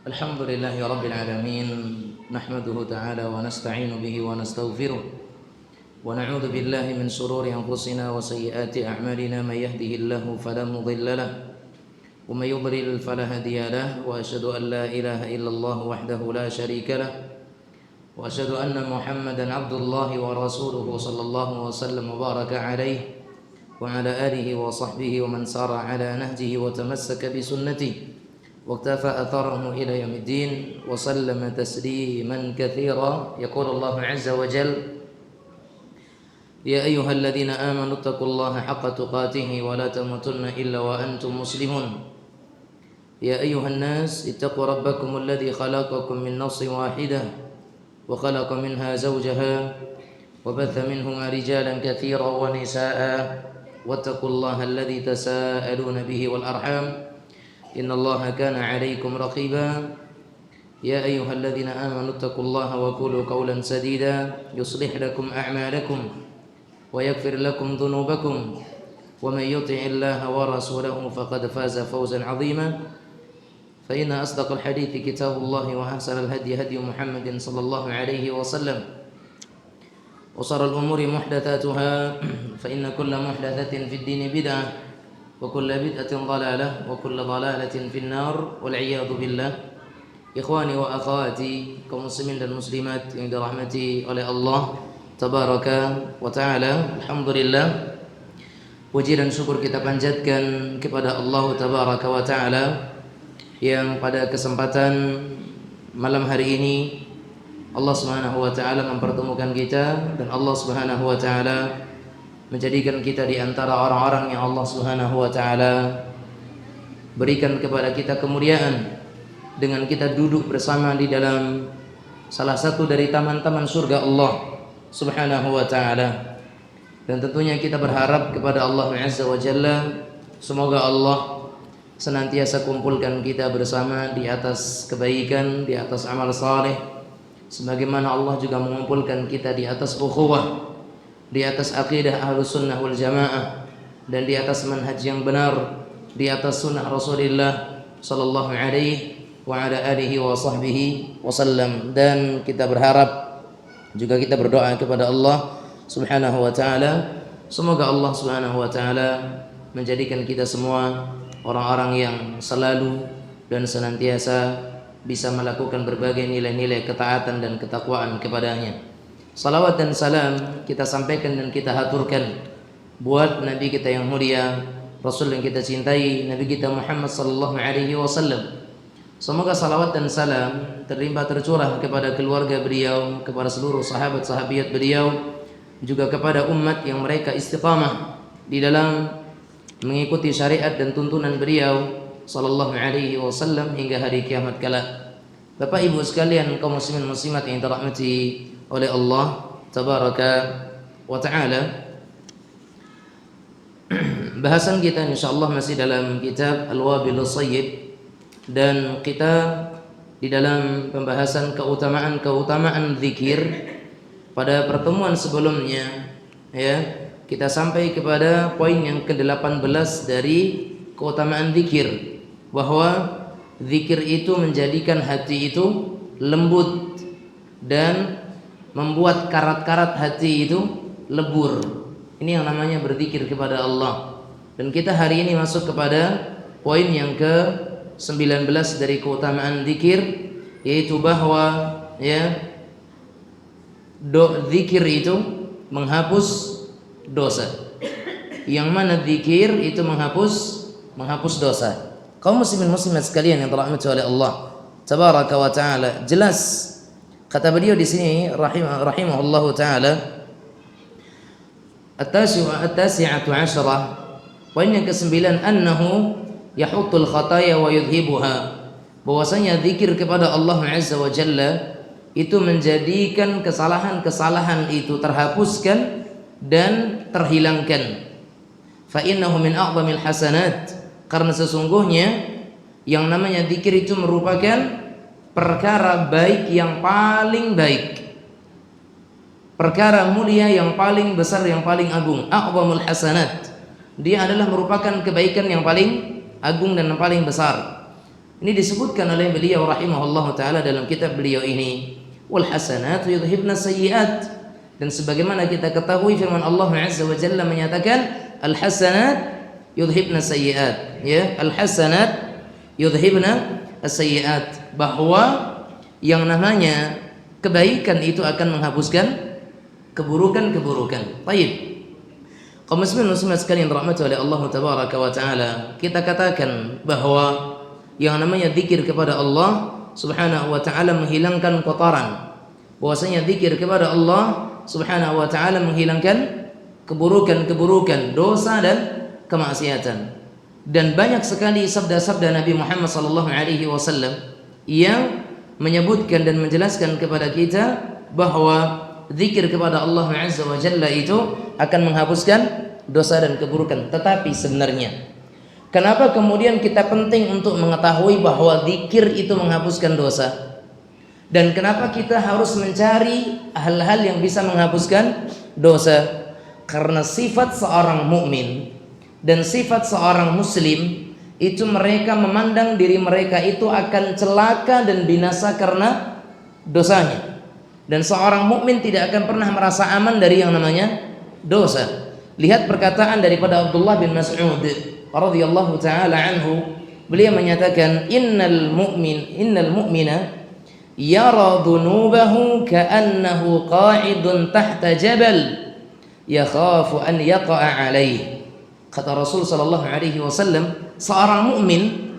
الحمد لله رب العالمين نحمده تعالى ونستعين به ونستغفره ونعوذ بالله من شرور أنفسنا وسيئات أعمالنا من يهده الله فلا مضل له ومن يضلل فلا هادي له وأشهد أن لا إله إلا الله وحده لا شريك له وأشهد أن محمدا عبد الله ورسوله صلى الله وسلم وبارك عليه وعلى آله وصحبه ومن سار على نهجه وتمسك بسنته واقتفى أثره إلى يوم الدين وسلم تسليما كثيرا. يقول الله عز وجل: يا أيها الذين آمنوا اتقوا الله حق تقاته ولا تموتن إلا وأنتم مسلمون. يا أيها الناس اتقوا ربكم الذي خلقكم من نفس واحدة وخلق منها زوجها وبث منهما رجالا كثيرا ونساء واتقوا الله الذي تساءلون به والأرحام إن الله كان عليكم رقيبا. يا أيها الذين آمنوا اتقوا الله وقولوا قولا سديدا يصلح لكم أعمالكم ويغفر لكم ذنوبكم ومن يطع الله ورسوله فقد فاز فوزا عظيما. فإن أصدق الحديث كتاب الله وأحسن الهدي هدي محمد صلى الله عليه وسلم وشر الأمور محدثاتها فإن كل محدثة في الدين بدعة وكل بدعة ضلالة وكل ضلالة في النار والعياذ بالله. Ikhwani wa akhwati kaum muslimin dan muslimat yang dirahmati oleh Allah tabaraka wa taala, alhamdulillah, puji dan syukur kita panjatkan kepada Allah tabaraka wa taala yang pada kesempatan malam hari ini Allah Subhanahu wa taala mempertemukan kita dan Allah Subhanahu wa taala menjadikan kita di antara orang-orang yang Allah Subhanahu wa taala berikan kepada kita kemuliaan dengan kita duduk bersama di dalam salah satu dari taman-taman surga Allah Subhanahu wa taala. Dan tentunya kita berharap kepada Allah Azza wa Jalla, semoga Allah senantiasa kumpulkan kita bersama di atas kebaikan, di atas amal saleh, sebagaimana Allah juga mengumpulkan kita di atas ukhuwah, di atas akidah Ahlus Sunnah wal Jamaah, dan di atas manhaj yang benar, di atas sunnah Rasulullah sallallahu alaihi wa ala alihi wa sahbihi wasallam. Dan kita berharap juga kita berdoa kepada Allah Subhanahu wa taala, semoga Allah Subhanahu wa taala menjadikan kita semua orang-orang yang selalu dan senantiasa bisa melakukan berbagai nilai-nilai ketaatan dan ketakwaan kepadanya. Salawat dan salam kita sampaikan dan kita haturkan buat Nabi kita yang mulia, Rasul yang kita cintai, Nabi kita Muhammad sallallahu alaihi wasallam. Semoga salawat dan salam terlimpah tercurah kepada keluarga beliau, kepada seluruh sahabat-sahabiat beliau, juga kepada umat yang mereka istiqamah di dalam mengikuti syariat dan tuntunan beliau sallallahu alaihi wasallam hingga hari kiamat kelak. Bapak Ibu sekalian kaum muslimin muslimat yang dirahmati oleh Allah tabaraka wa taala, bahasan kita insyaallah masih dalam kitab Al-Wabilus Shayyib, dan kita di dalam pembahasan keutamaan zikir. Pada pertemuan sebelumnya ya, kita sampai kepada poin yang ke-18 dari keutamaan zikir, bahwa zikir itu menjadikan hati itu lembut dan membuat karat-karat hati itu lebur. Ini yang namanya berzikir kepada Allah. Dan kita hari ini masuk kepada poin yang ke-19 dari keutamaan zikir, yaitu bahwa ya, zikir itu menghapus dosa. Yang mana zikir itu menghapus dosa. Kaum muslimin muslimat sekalian yang dirahmati oleh Allah tabaraka wa taala, jelas kata beliau di sini rahimahullahu taala, at-tasi'atu 'asyrah, poin yang ke-9, annahu yahuttul khataya wa yudhibuha, bahwasanya zikir kepada Allah Azza wa Jalla itu menjadikan kesalahan-kesalahan itu terhapuskan dan terhilangkan. Fa innahu min a'zamil hasanat, karena sesungguhnya yang namanya zikir itu merupakan perkara baik yang paling baik, perkara mulia yang paling besar, yang paling agung. A'zamul hasanat, dia adalah merupakan kebaikan yang paling agung dan yang paling besar. Ini disebutkan oleh beliau rahimahullahu taala dalam kitab beliau ini, wal hasanatu yudhibna sayyi'at. Dan sebagaimana kita ketahui firman Allah Azza wa Jalla menyatakan al hasanat yudhibna sayyi'at, ya, al hasanat yudhibna as-sayyi'at, bahwa yang namanya kebaikan itu akan menghapuskan keburukan-keburukan. Baik. Kaum muslimin muslimat sekalian dirahmati oleh Allah tabaraka wa taala, kita katakan bahwa yang namanya zikir kepada Allah subhanahu wa taala menghilangkan kotoran. Bahwasanya zikir kepada Allah subhanahu wa taala menghilangkan keburukan-keburukan, dosa dan kemaksiatan. Dan banyak sekali sabda-sabda Nabi Muhammad sallallahu alaihi wasallam yang menyebutkan dan menjelaskan kepada kita bahwa zikir kepada Allah Azza wa Jalla itu akan menghapuskan dosa dan keburukan. Tetapi sebenarnya kenapa kemudian kita penting untuk mengetahui bahwa zikir itu menghapuskan dosa? Dan kenapa kita harus mencari hal-hal yang bisa menghapuskan dosa? Karena sifat seorang mukmin dan sifat seorang muslim itu mereka memandang diri mereka itu akan celaka dan binasa karena dosanya. Dan seorang mukmin tidak akan pernah merasa aman dari yang namanya dosa. Lihat perkataan daripada Abdullah bin Mas'ud radhiyallahu taala anhu, beliau menyatakan innal mu'mina yara dhunubahu ka'annahu qa'idun tahta jabal yakhafu an yaqa'a alaih. Kata Rasul sallallahu alaihi wasallam, seorang mukmin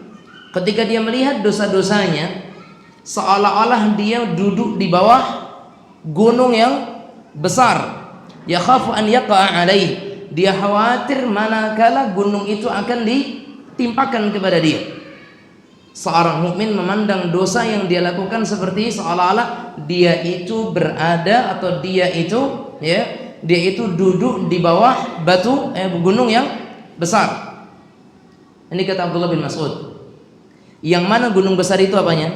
ketika dia melihat dosa-dosanya seolah-olah dia duduk di bawah gunung yang besar, yakhafu an yaqa'a alaih, dia khawatir manakala gunung itu akan ditimpakan kepada dia. Seorang mukmin memandang dosa yang dia lakukan seperti seolah-olah dia itu berada atau dia itu duduk di bawah gunung yang besar. Ini kata Abdullah bin Mas'ud. Yang mana gunung besar itu apanya?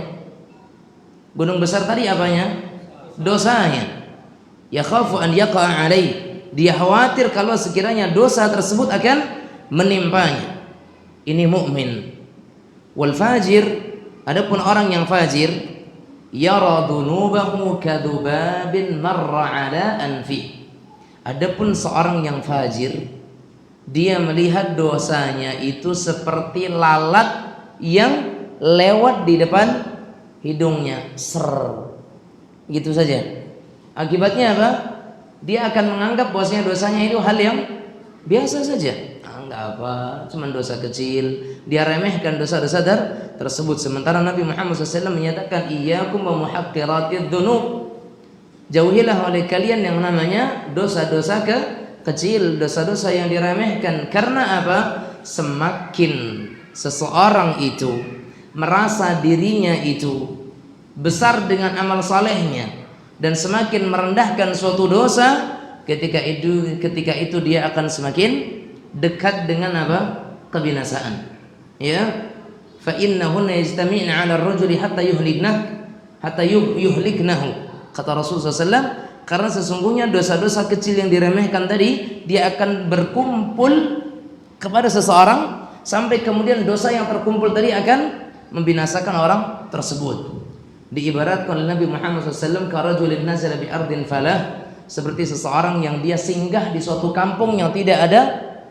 Gunung besar tadi apanya? Dosanya. Yakhafu an yaqa'a alaih, dia khawatir kalau sekiranya dosa tersebut akan menimpanya. Ini mukmin. Wal fajir, adapun orang yang fajir, yara dhunubahu kadubabin marra ala anfi. Adapun seorang yang fajir, dia melihat dosanya itu seperti lalat yang lewat di depan hidungnya, gitu saja. Akibatnya apa? Dia akan menganggap bahwasanya dosanya itu hal yang biasa saja. Enggak apa, cuma dosa kecil. Dia remehkan dosa-dosa tersebut. Sementara Nabi Muhammad SAW menyatakan, iyyakum wa muhaqqiratidz dzunub. Jauhilah oleh kalian yang namanya dosa-dosa kecil, dosa-dosa yang diremehkan. Karena apa? Semakin seseorang itu merasa dirinya itu besar dengan amal salehnya dan semakin merendahkan suatu dosa, ketika itu dia akan semakin dekat dengan apa? Kebinasaan. Ya, fa innahunna yajtami'na 'ala ar-rajuli hatta yuhliknahu. Kata Rasulullah SAW, karena sesungguhnya dosa-dosa kecil yang diremehkan tadi, dia akan berkumpul kepada seseorang sampai kemudian dosa yang terkumpul tadi akan membinasakan orang tersebut. Diibaratkan oleh Nabi Muhammad SAW, karajulin nazala bi ardin falah, seperti seseorang yang dia singgah di suatu kampung yang tidak ada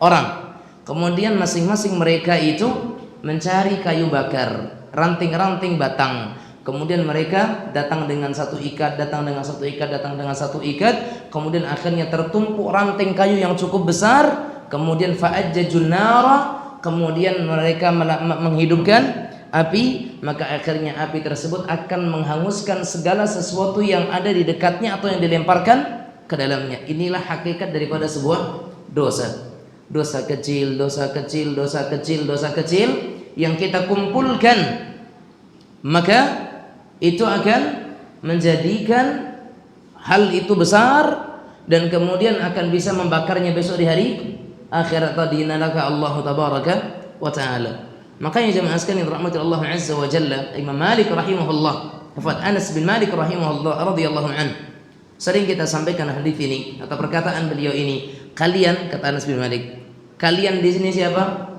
orang. Kemudian masing-masing mereka itu mencari kayu bakar, ranting-ranting batang. Kemudian mereka datang dengan satu ikat, datang dengan satu ikat, datang dengan satu ikat. Kemudian akhirnya tertumpuk ranting kayu yang cukup besar. Kemudian fa'ajjajun nara, kemudian mereka menghidupkan api, maka akhirnya api tersebut akan menghanguskan segala sesuatu yang ada di dekatnya atau yang dilemparkan ke dalamnya. Inilah hakikat daripada sebuah dosa. Dosa kecil, dosa kecil, dosa kecil, dosa kecil yang kita kumpulkan, maka itu akan menjadikan hal itu besar dan kemudian akan bisa membakarnya besok di hari akhirat. Tadinalaka Allah tabaraka wa ta'ala. Makanya jemaah sekalian rahmati Allah Azza wa Jalla, Imam Malik rahimahullah, Anas bin Malik rahimahullah radhiyallahu anhu, sering kita sampaikan hadis ini atau perkataan beliau ini. Kalian, kata Anas bin Malik, kalian di sini siapa?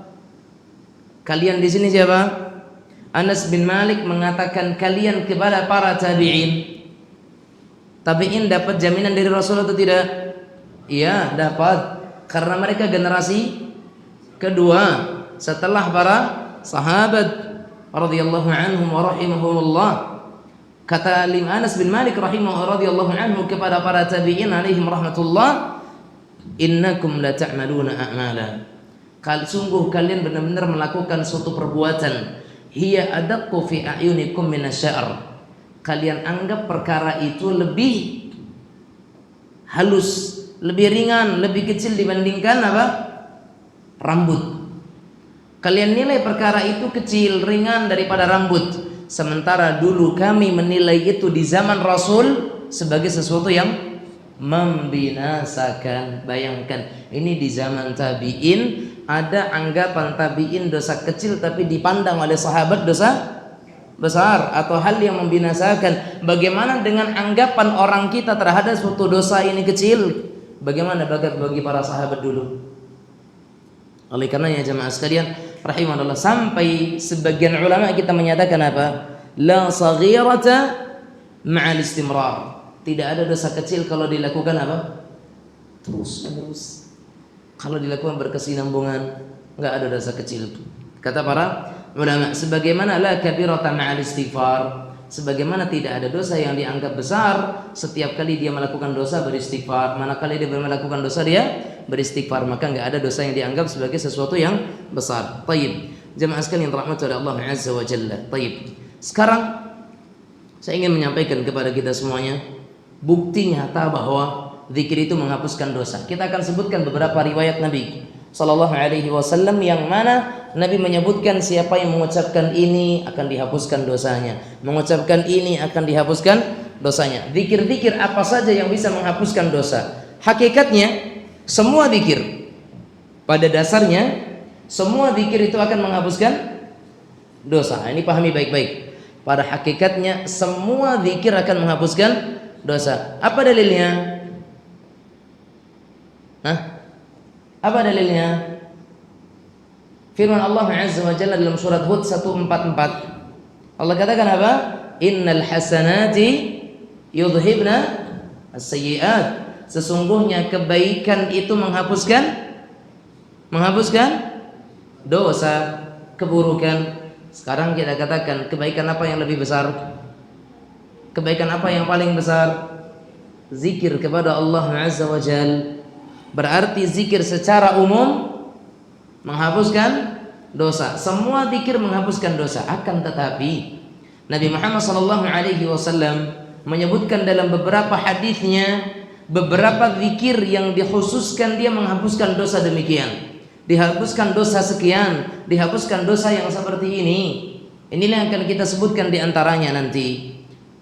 Kalian di sini siapa? Anas bin Malik mengatakan, kalian kepada para tabi'in. Tabi'in dapat jaminan dari Rasul atau tidak? Iya, dapat. Karena mereka generasi kedua setelah para sahabat radhiyallahu anhum wa rahimahumullah. Kata Anas bin Malik radhiyallahu anhu kepada para tabi'in alaihim rahmatullah, innakum la ta'maluna a'mala. Sungguh kalian benar-benar melakukan suatu perbuatan, hiya adaqqu fi a'yunikum minasya'r. Kalian anggap perkara itu lebih halus, lebih ringan, lebih kecil dibandingkan apa? Rambut. Kalian nilai perkara itu kecil, ringan daripada rambut. Sementara dulu kami menilai itu di zaman Rasul sebagai sesuatu yang membinasakan. Bayangkan, ini di zaman tabi'in ada anggapan tabi'in dosa kecil tapi dipandang oleh sahabat dosa besar atau hal yang membinasakan. Bagaimana dengan anggapan orang kita terhadap suatu dosa ini kecil? Bagaimana bagi para sahabat dulu? Oleh karenanya jemaah sekalian rahimanallah, sampai sebagian ulama kita menyatakan apa? La saghirata ma'al istimrar. Tidak ada dosa kecil kalau dilakukan apa? Terus menerus. Kalau dilakukan berkesinambungan, enggak ada dosa kecil. Kata para ulama, sebagaimana la kabirata ma'al istighfar, sebagaimana tidak ada dosa yang dianggap besar setiap kali dia melakukan dosa beristighfar, manakala dia melakukan dosa dia beristighfar, maka enggak ada dosa yang dianggap sebagai sesuatu yang besar. Taib. Jemaah sekalian rahmati oleh Allah Azza wa Jalla. Taib. Sekarang saya ingin menyampaikan kepada kita semuanya bukti nyata bahwa zikir itu menghapuskan dosa. Kita akan sebutkan beberapa riwayat Nabi sallallahu alaihi wasallam yang mana Nabi menyebutkan siapa yang mengucapkan ini akan dihapuskan dosanya, mengucapkan ini akan dihapuskan dosanya. Zikir-zikir apa saja yang bisa menghapuskan dosa? Hakikatnya semua zikir pada dasarnya semua zikir itu akan menghapuskan dosa. Ini pahami baik-baik. Pada hakikatnya semua zikir akan menghapuskan dosa. Apa dalilnya? Apa dalilnya? Firman Allah Azza wa Jalla dalam surat Hud 144. Allah katakan apa? Innal hasanati yudhibna as-sayyi'at. Sesungguhnya kebaikan itu menghapuskan dosa, keburukan. Sekarang kita katakan kebaikan apa yang lebih besar? Kebaikan apa yang paling besar? Zikir kepada Allah Azza wa Jalla. Berarti zikir secara umum menghapuskan dosa. Semua zikir menghapuskan dosa. Akan tetapi Nabi Muhammad sallallahu alaihi wasallam menyebutkan dalam beberapa hadisnya beberapa zikir yang dikhususkan dia menghapuskan dosa demikian. Dihapuskan dosa sekian, dihapuskan dosa yang seperti ini. Inilah yang akan kita sebutkan di antaranya nanti.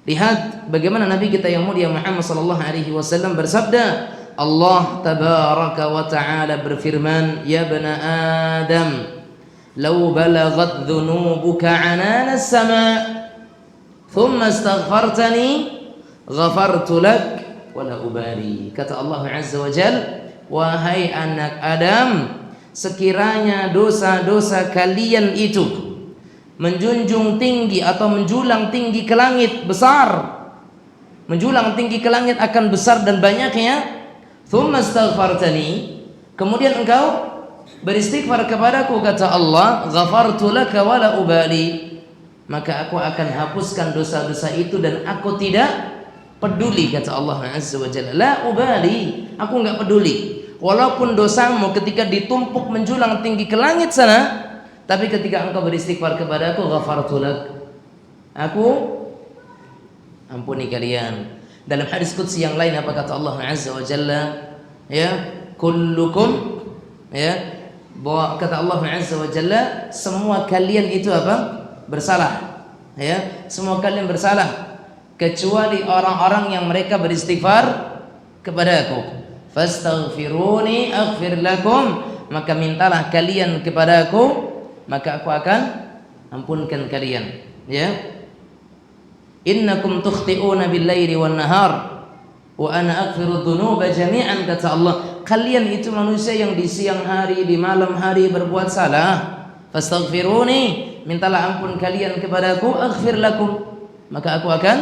Lihat bagaimana Nabi kita yang mulia Muhammad sallallahu alaihi wasallam bersabda, Allah tabaraka wa ta'ala berfirman, ya bani Adam, law balaghat dhunubuka 'anana as-sama' thumma astaghfartani ghafartu lak wa la ubali. Kata Allah Azza wa Jalla, wahai anak Adam, sekiranya dosa-dosa kalian itu menjunjung tinggi atau menjulang tinggi ke langit besar, menjulang tinggi ke langit akan besar dan banyaknya, thumma astaghfartani, kemudian engkau beristighfar kepadaku, kata Allah, ghafartu laka wa la ubali, maka aku akan hapuskan dosa-dosa itu dan aku tidak peduli, kata Allah Azza wa Jalla. La ubali, aku enggak peduli. Walaupun dosamu ketika ditumpuk menjulang tinggi ke langit sana, tapi ketika engkau beristighfar kepada aku, ghafartu lak, aku ampuni kalian. Dalam hadis qudsi yang lain apa kata Allah Azza wa Jalla? Ya, kullukum, ya, bahwa kata Allah Azza wa Jalla, semua kalian itu apa? Bersalah. Ya, semua kalian bersalah kecuali orang-orang yang mereka beristighfar kepada aku. Fastaghfiruni aghfir lakum, maka mintalah kalian kepada aku, maka aku akan ampunkan kalian. Ya, innakum tukhti'una bil-laili wan-nahar wa ana aghfiru dzunuba jami'an, kata Allah, kalian itu manusia yang di siang hari, di malam hari berbuat salah. Fastaghfiruni, mintalah ampun kalian kepadaku, aghfir lakum, maka aku akan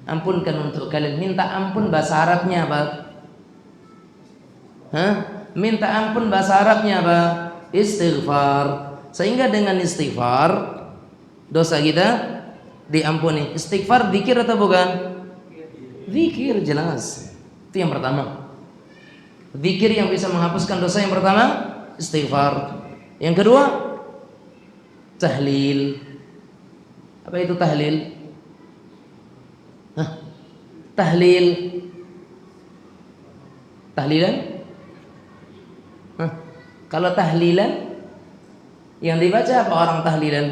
ampunkan untuk kalian. Minta ampun bahasa Arabnya apa? Minta ampun bahasa Arabnya apa? Istighfar. Sehingga dengan istighfar dosa kita diampuni. Istighfar zikir atau bukan? Zikir, jelas. Itu yang pertama. Zikir yang bisa menghapuskan dosa yang pertama istighfar. Yang kedua tahlil. Apa itu tahlil? Tahlil. Tahlilan? Kalau tahlilan yang dibaca apa orang tahlilan?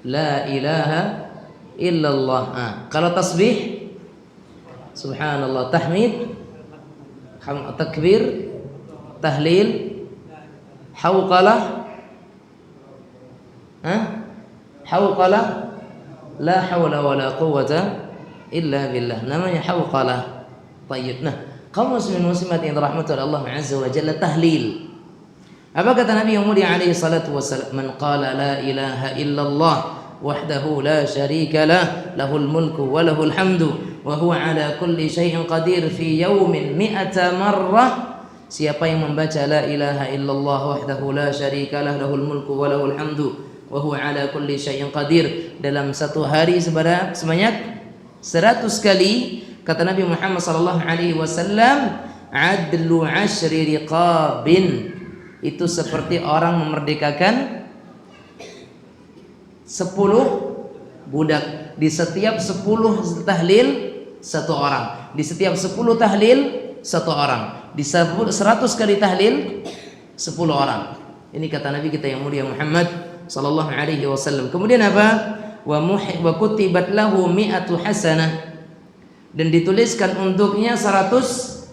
La ilaha illallah. Kalau tasbih subhanallah, tahmid, takbir, tahlil, hauqalah, hauqalah, la haula wala quwwata illa billah, namanya hauqalah. Tayyib. Kaum muslimin muslimat yang dirahmati oleh Allah Azza wa Jalla, tahlil. Apa kata Nabi yang mulia alaihi salatu wassalam? Man qala la ilaha illallah wahdahu la syarika lah, lahul mulku wa lahul hamdu wa huwa ala kulli syai'in qadir fi yawmin mi'ata marrah. Siapa yang membaca la ilaha illallah wahdahu la syarika lah, lahul mulku wa lahul hamdu wa huwa ala kulli syai'in qadir, dalam satu hari sebanyak 100 kali, kata Nabi Muhammad sallallahu alaihi wasallam, adlu ashri riqabin, itu seperti orang memerdekakan 10 budak. Di setiap 10 tahlil satu orang, di setiap 10 tahlil satu orang, di 100 kali tahlil 10 orang. Ini kata Nabi kita yang mulia Muhammad sallallahu alaihi wasallam. Kemudian apa? Wa kutibat lahu mi'atu hasanah, dan dituliskan untuknya 100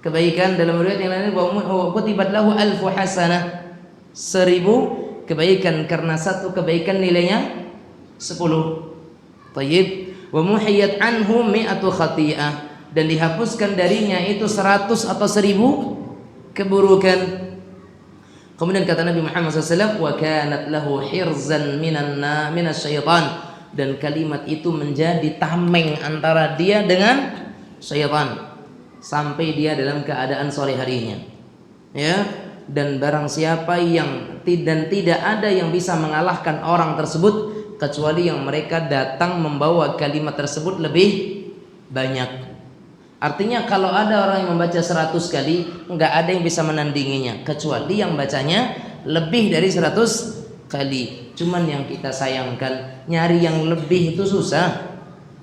kebaikan. Dalam riwayat yang lain wa kutibat lahu alfu hasanah, 1000 kebaikan, karena satu kebaikan nilainya 10. Tayyib. Wa muhiyat anhu mi'atu khati'ah, dan dihapuskan darinya itu 100 atau 1000 keburukan. Kemudian kata Nabi Muhammad SAW, wa kanat lahu hirzan minasyaitan, dan kalimat itu menjadi tameng antara dia dengan syaitan sampai dia dalam keadaan sore harinya. Ya, dan barang siapa yang tidak ada yang bisa mengalahkan orang tersebut kecuali yang mereka datang membawa kalimat tersebut lebih banyak. Artinya kalau ada orang yang membaca 100 kali, enggak ada yang bisa menandinginya kecuali yang bacanya lebih dari 100 kali. Cuman yang kita sayangkan, nyari yang lebih itu susah.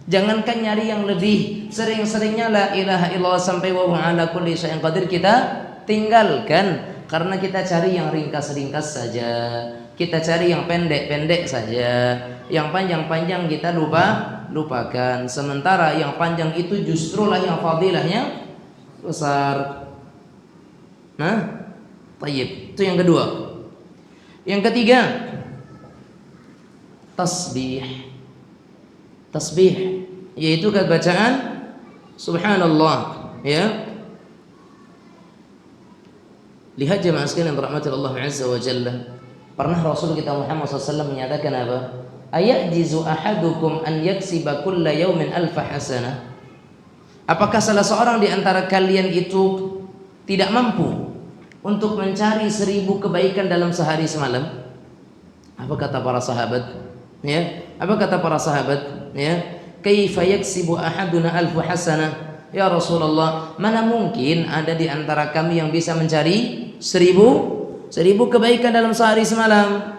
Jangankan nyari yang lebih, sering-seringnya la ilaha illallah sampai wa ala kulli syai'in qadir kita tinggalkan, karena kita cari yang ringkas-ringkas saja, kita cari yang pendek-pendek saja, yang panjang-panjang kita lupakan. Sementara yang panjang itu justrulah yang fadilahnya besar. Tayyib. Itu yang kedua. Yang ketiga, tasbih. Tasbih yaitu bacaan subhanallah, ya. Lihat jemaah sekalian yang dirahmati Allah Azza wa Jalla, pernah Rasul kita Muhammad SAW menyatakan apa? Ayajizu ahadukum an yaksiba kulla yawmin alfa hasanah. Apakah salah seorang di antara kalian itu tidak mampu untuk mencari 1000 kebaikan dalam sehari semalam? Apa kata para sahabat? Ya, apa kata para sahabat? Ya, kaifa yaksibu ahaduna alfu hasanah? Ya Rasulullah, mana mungkin ada di antara kami yang bisa mencari 1000 kebaikan dalam sehari semalam?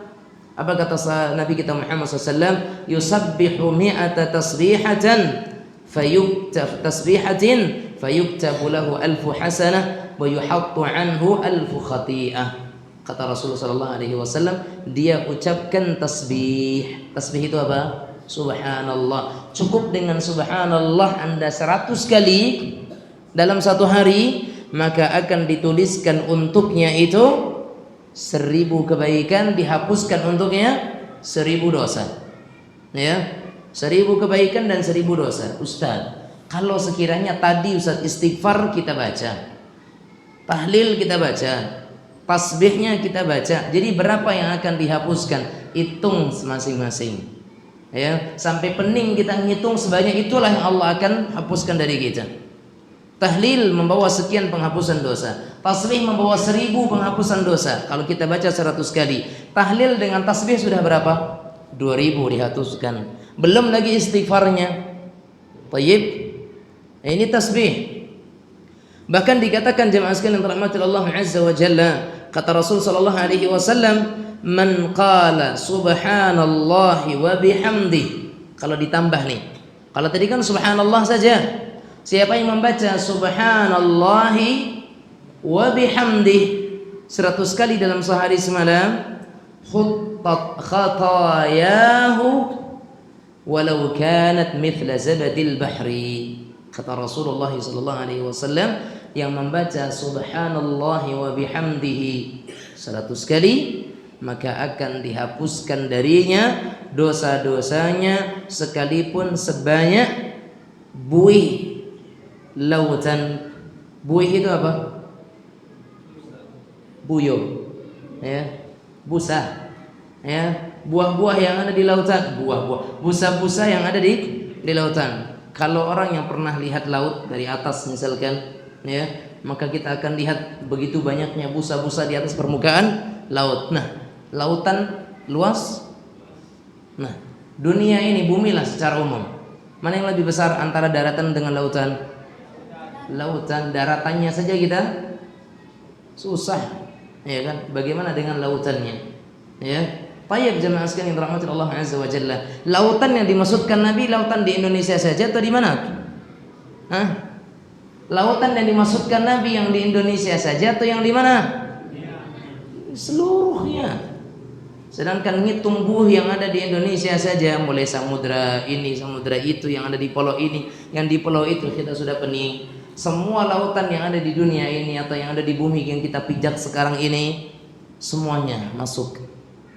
Apa kata Nabi kita Muhammad SAW? Yusabbihu mi'ata tasbihatan fayuktabu lahu alfu hasanah wa yuhattu anhu alfu khati'ah. Kata Rasulullah SAW, dia ucapkan tasbih. Tasbih itu apa? Subhanallah. Cukup dengan subhanallah Anda 100 kali dalam satu hari, maka akan dituliskan untuknya itu 1000 kebaikan, dihapuskan untuknya 1000 dosa. Ya, 1000 kebaikan dan 1000 dosa. Ustaz, kalau sekiranya tadi Ustaz istighfar kita baca, tahlil kita baca, tasbihnya kita baca. Jadi berapa yang akan dihapuskan? Hitung masing-masing. Ya, sampai pening kita ngitung sebanyak itulah yang Allah akan hapuskan dari kita. Tahlil membawa sekian penghapusan dosa. Tasbih membawa 1000 penghapusan dosa. Kalau kita baca 100 kali. Tahlil dengan tasbih sudah berapa? 2000 dihapuskan. Belum lagi istighfarnya. Tayyib. Ini tasbih. Bahkan dikatakan jemaah sekalian yang dirahmati Allah Azza wa Jalla, kata Rasul sallallahu alaihi wasallam, "Man qala subhanallahi wa bihamdi." Kalau ditambah nih. Kalau tadi kan subhanallah saja. Siapa yang membaca subhanallahi wa bihamdi 100 kali dalam sehari semalam, khuttat khatayahu walau kanat mithla zabadil bahri. Kata Rasulullah sallallahu alaihi wasallam, yang membaca subhanallahi wa bihamdihi 100 kali, maka akan dihapuskan darinya dosa-dosanya sekalipun sebanyak buih lautan. Buih itu apa? Buyung, ya, busa, ya, buah-buah yang ada di lautan, buah-buah, busa-busa yang ada di lautan. Kalau orang yang pernah lihat laut dari atas misalkan, ya, maka kita akan lihat begitu banyaknya busa-busa di atas permukaan laut. Nah, lautan luas. Nah, dunia ini, bumi lah secara umum, mana yang lebih besar antara daratan dengan lautan? Lautan. Daratannya saja kita susah, ya kan? Bagaimana dengan lautannya? Ya. Tayyib jemaah sekalian yang dirahmati Allah Azza wa Jalla. Lautan yang dimaksudkan Nabi, lautan di Indonesia saja atau di mana? Hah? Lautan yang dimaksudkan Nabi yang di Indonesia saja atau yang di mana? Seluruhnya. Sedangkan ngitung buah yang ada di Indonesia saja, mulai samudra ini, samudra itu, yang ada di pulau ini, yang di pulau itu, kita sudah pening. Semua lautan yang ada di dunia ini atau yang ada di bumi yang kita pijak sekarang ini, semuanya masuk.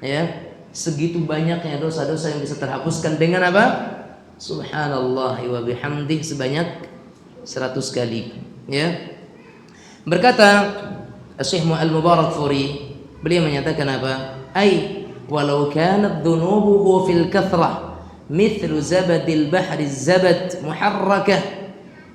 Ya, segitu banyaknya dosa-dosa yang bisa terhapuskan dengan apa? Subhanallah wa bihamdih sebanyak 100 kali. Ya. Berkata Syekh Al-Mubarakfuri, beliau menyatakan apa? Ai walau kanat dhunubuhu fil kathrah mithlu zabadil bahri zabad muharrakah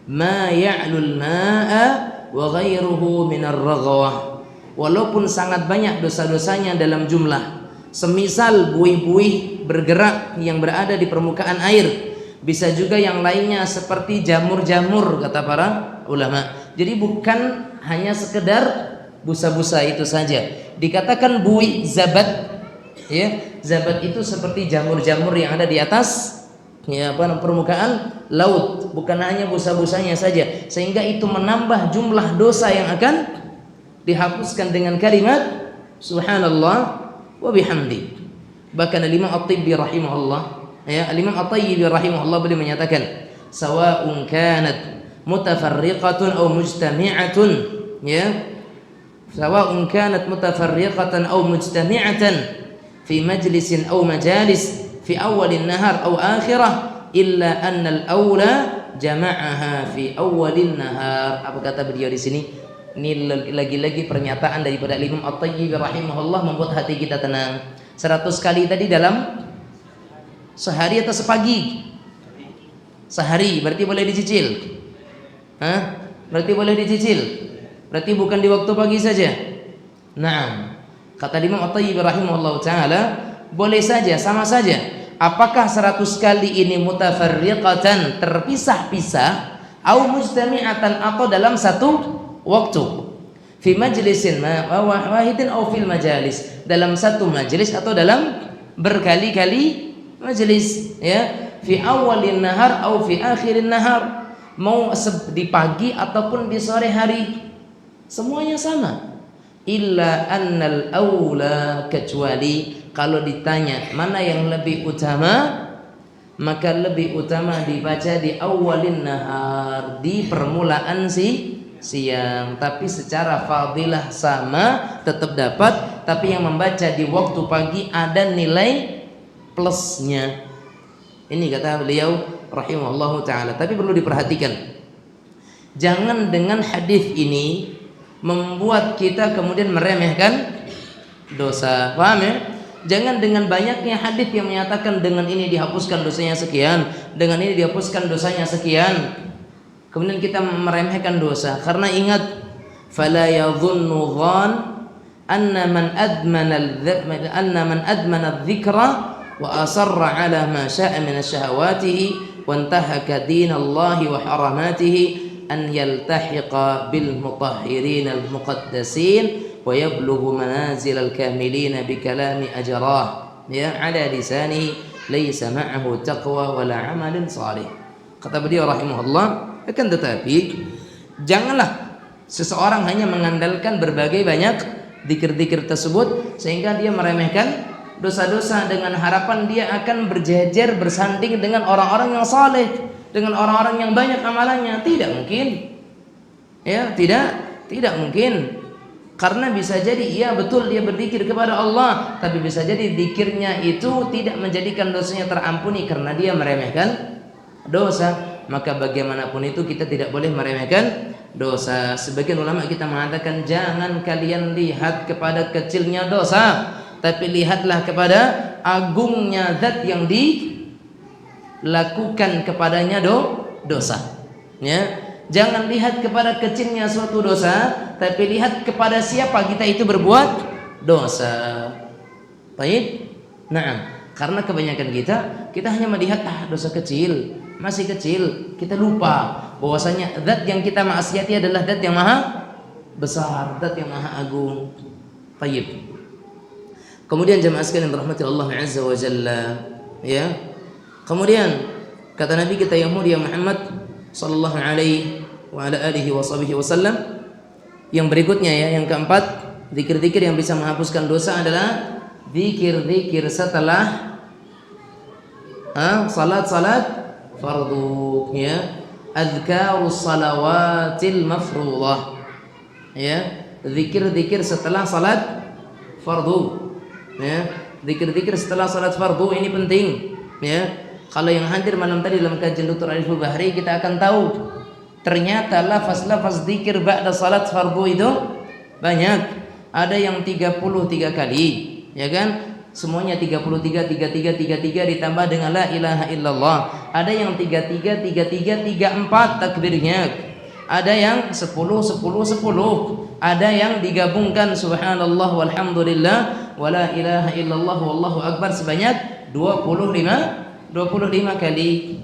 ma ya'lul ma'a wa ghairuhu minar raghawah. Walaupun sangat banyak dosa-dosanya dalam jumlah, semisal buih-buih bergerak yang berada di permukaan air, bisa juga yang lainnya seperti jamur-jamur, kata para ulama. Jadi bukan hanya sekedar busa-busa itu saja. Dikatakan buih zabat, ya, zabat itu seperti jamur-jamur yang ada di atas, ya, permukaan laut, bukan hanya busa-busanya saja, sehingga itu menambah jumlah dosa yang akan dihapuskan dengan kalimat subhanallah wa bihamdi. Bahkan Imam At-Tibbi rahimahullah, ya, Imam At-Tibbi rahimahullah beliau menyatakan sawa'un kanat mutafarriqatun aw mujtami'atun, ya, sawa'un kanat mutafarriqatan aw mujtami'atan fi majlisin aw majalis fi awwalin nahar aw akhirah illa anna al-awla jama'aha fi awwalin nahar. Apa kata beliau di sini? Ini lagi-lagi pernyataan daripada Imam At-Tayyib rahimahullah membuat hati kita tenang. 100 kali tadi dalam sehari atau sepagi? Sehari, berarti boleh dicicil. Hah? Berarti boleh dicicil. Berarti bukan di waktu pagi saja. Nah, kata Imam At-Tayyib rahimahullah ta'ala, boleh saja, sama saja. Apakah 100 kali ini mutafarriqatan, terpisah-pisah, au mujtami'atan, atau dalam satu waktu, fi majlisin wahidin aw fil majalis, dalam satu majelis atau dalam berkali-kali majelis, ya, fi awalin nahar aw fi akhirin nahar, mau di pagi ataupun di sore hari, semuanya sama. Illa annal aula, kecuali kalau ditanya mana yang lebih utama, maka lebih utama dibaca di awalin nahar, di permulaan siang. Tapi secara fadilah sama, tetap dapat. Tapi yang membaca di waktu pagi ada nilai plusnya. Ini kata beliau rahimahullahu ta'ala. Tapi perlu diperhatikan, jangan dengan hadis ini membuat kita kemudian meremehkan dosa. Paham ya? Jangan dengan banyaknya hadis yang menyatakan dengan ini dihapuskan dosanya sekian, dengan ini dihapuskan dosanya sekian, kemudian kita meremehkan dosa. Karena ingat, fala yadhunnu dhann anna man admana adh-dhikra wa asarra ala ma syaa min asyahawatihi wa intahaka dinallahi wa haramatihi an yaltahiqa bil mutahhirin al muqaddasin wa yablughu manazil al-kamilin bi kalami ajrah ya ala lisanihi laysa ma'ahu taqwa wala amalin salih. Kata beliau rahimahullah, akan tetapi janganlah seseorang hanya mengandalkan berbagai banyak zikir-zikir tersebut sehingga dia meremehkan dosa-dosa dengan harapan dia akan berjejer bersanding dengan orang-orang yang saleh, dengan orang-orang yang banyak amalannya. Tidak mungkin. Ya, tidak mungkin. Karena bisa jadi iya betul dia berzikir kepada Allah, tapi bisa jadi zikirnya itu tidak menjadikan dosanya terampuni karena dia meremehkan dosa. Maka bagaimanapun itu kita tidak boleh meremehkan dosa. Sebagian ulama kita mengatakan jangan kalian lihat kepada kecilnya dosa, tapi lihatlah kepada agungnya zat yang dilakukan kepadanya dosa. Ya. Jangan lihat kepada kecilnya suatu dosa, tapi lihat kepada siapa kita itu berbuat dosa. Baik? Nah, karena kebanyakan kita hanya melihat dosa kecil, masih kecil, kita lupa bahwasanya zat yang kita maksiati adalah zat yang maha besar, zat yang maha agung. Baik. Kemudian jemaah sekalian dirahmati Allah Azza wa Jalla, ya. Kemudian kata Nabi kita yang mulia Muhammad sallallahu alaihi wa ala alihi wa sahbihi wasallam, yang berikutnya ya, yang keempat, zikir-zikir yang bisa menghapuskan dosa adalah zikir-zikir setelah salat fardu, ya, azkarus salawatil mafruḍah, ya, zikir-zikir setelah salat fardu, ya, zikir-zikir setelah salat fardu ini penting, ya. Kalau yang hadir malam tadi dalam kajian Dr. Ariful Bahri, kita akan tahu ternyata lafaz-lafaz zikir ba'da salat fardu itu banyak. Ada yang 33 kali, ya kan? Semuanya 33 ditambah dengan la ilaha illallah. Ada yang 33 34 takbirnya. Ada yang 10. Ada yang digabungkan subhanallah walhamdulillah wala ilaha illallah wallahu akbar sebanyak 25 kali.